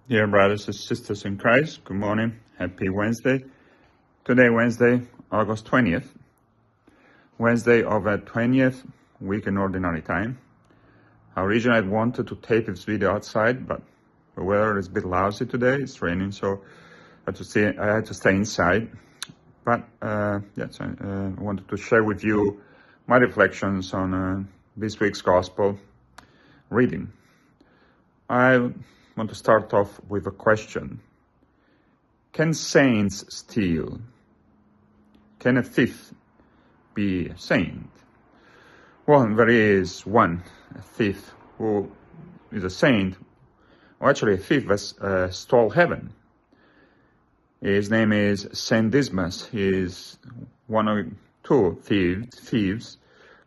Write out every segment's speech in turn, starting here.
Dear brothers and sisters in Christ, good morning. Happy Wednesday. Today, Wednesday, August 20th. Wednesday of the 20th week in Ordinary Time. Originally, I wanted to tape this video outside, but the weather is a bit lousy today. It's raining, so I had to stay inside. But I wanted to share with you my reflections on this week's Gospel reading. I want to start off with a question. Can saints steal? Can a thief be a saint? Well, there is one, a thief, who is a saint, or actually a thief that stole heaven. His name is Saint Dismas. He is one of two thieves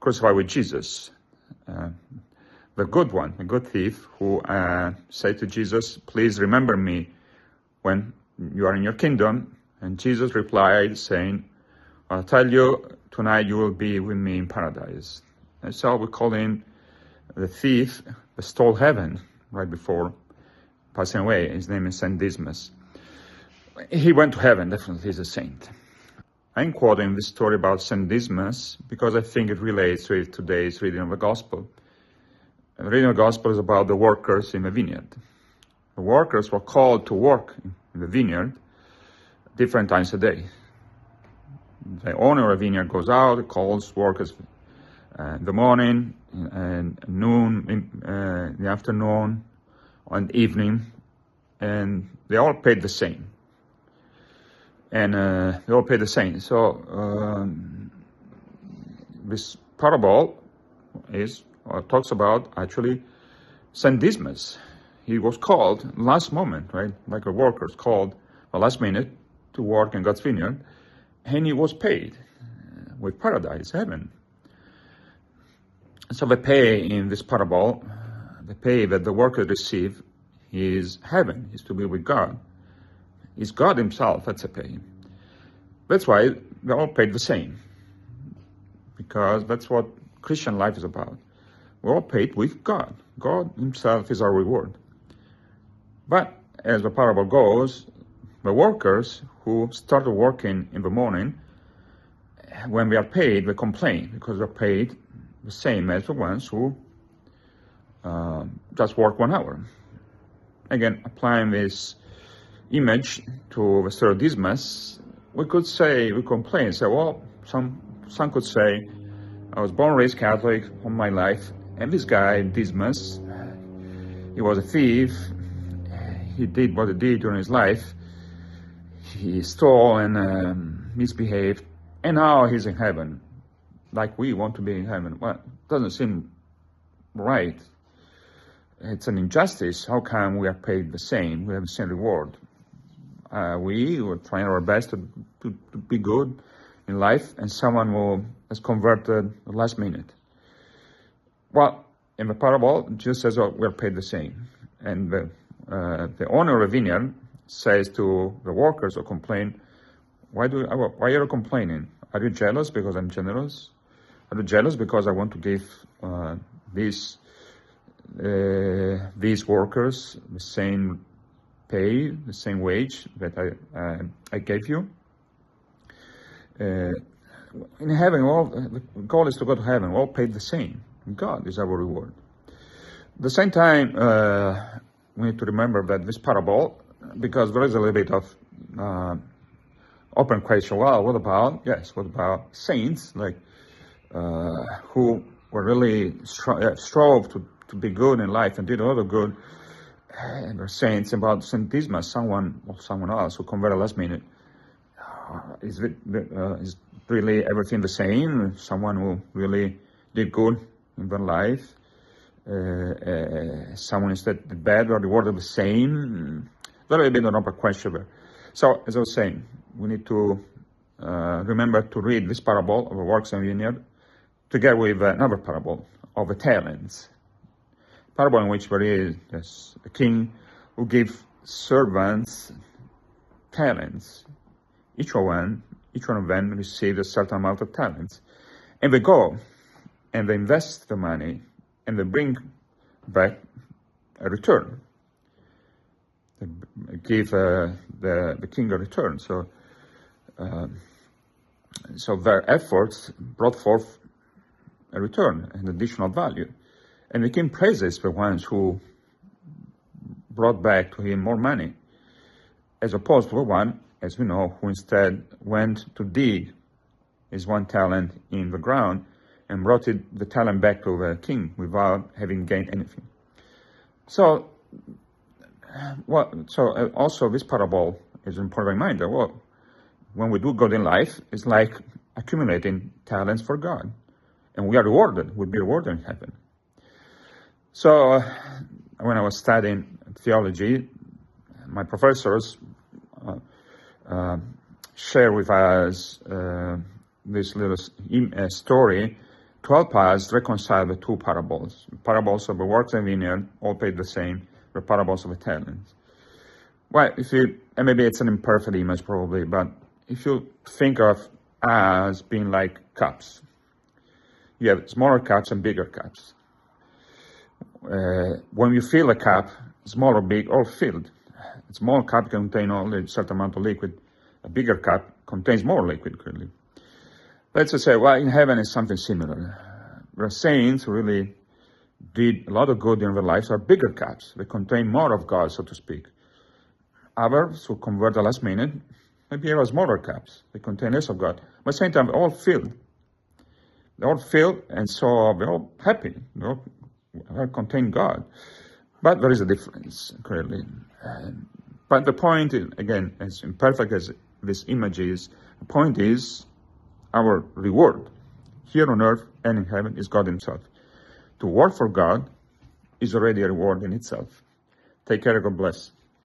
crucified with Jesus. The good one, the good thief, who said to Jesus, "Please remember me when you are in your kingdom." And Jesus replied, saying, "I'll tell you, tonight you will be with me in paradise." And so we call him the thief that stole heaven right before passing away. His name is Saint Dismas. He went to heaven, definitely he's a saint. I'm quoting this story about Saint Dismas because I think it relates with today's reading of the Gospel. The reading of the Gospel is about the workers in the vineyard. The workers were called to work in the vineyard different times a day. The owner of the vineyard goes out, calls workers in the morning, and noon, in the afternoon, and evening, and they all paid the same. And they all paid the same. So this parable talks about actually Saint Dismas. He was called last moment, right? Like the workers called the last minute to work in God's vineyard, and he was paid with paradise, heaven. So the pay in this parable, the pay that the workers receive is heaven, is to be with God. It's God himself, that's a pay. That's why they all paid the same, because that's what Christian life is about. We're all paid with God. God himself is our reward. But as the parable goes, the workers who started working in the morning, when they are paid, they complain because they're paid the same as the ones who just work 1 hour. Again, applying this image to the story of Dismas, we complain, say, well, some could say, I was born and raised Catholic all my life, and this guy, Dismas, he was a thief. He did what he did during his life. He stole and misbehaved, and now he's in heaven, like we want to be in heaven. Well, it doesn't seem right. It's an injustice. How come we are paid the same? We have the same reward. We were trying our best to be good in life, and someone who has converted the last minute. Well, in the parable, Jesus says, "Oh, we're paid the same." And the owner of the vineyard says to the workers who complain, why are you complaining? Are you jealous because I'm generous? Are you jealous because I want to give these workers the same pay, the same wage that I gave you? In heaven, the goal is to go to heaven. We're all paid the same. God is our reward. At the same time, we need to remember that this parable, because there is a little bit of open question. Well, what about saints, like who were really strove to be good in life and did a lot of good? And they're saints. About Saint Dismas, someone else who converted last minute. Is really everything the same? Someone who really did good in their life, someone instead did bad, or rewarded the same? A little bit of an open question there. So, as I was saying, we need to remember to read this parable of the works in the vineyard together with another parable of the talents. Parable in which there is a king who gives servants talents. Each one of them received a certain amount of talents. And they go and they invest the money and they bring back a return. They give the king a return. So their efforts brought forth a return, an additional value. And the king praises the ones who brought back to him more money, as opposed to the one, as we know, who instead went to dig his 1 talent in the ground and brought the talent back to the king without having gained anything. So also this parable is an important reminder. Well, when we do good in life, it's like accumulating talents for God. And we are rewarded, we'll be rewarded in heaven. So when I was studying theology, my professors share with us this little story to help us reconcile the 2 parables. Parables of the works and vineyard, all paid the same, the parables of the talents. Well, and maybe it's an imperfect image probably, but if you think of as being like cups, you have smaller cups and bigger cups. When you fill a cup, small or big, all filled. A small cup contains only a certain amount of liquid. A bigger cup contains more liquid, clearly. Let's just say, well, in heaven is something similar. The saints who really did a lot of good in their lives are bigger cups. They contain more of God, so to speak. Others who convert the last minute, maybe have smaller cups. They contain less of God. But at the same time, they're all filled. They're all filled, and so they're all happy. They all contain God. But there is a difference, clearly. But the point, again, as imperfect as this image is, the point is our reward here on earth and in heaven is God himself. To work for God is already a reward in itself. Take care, God bless.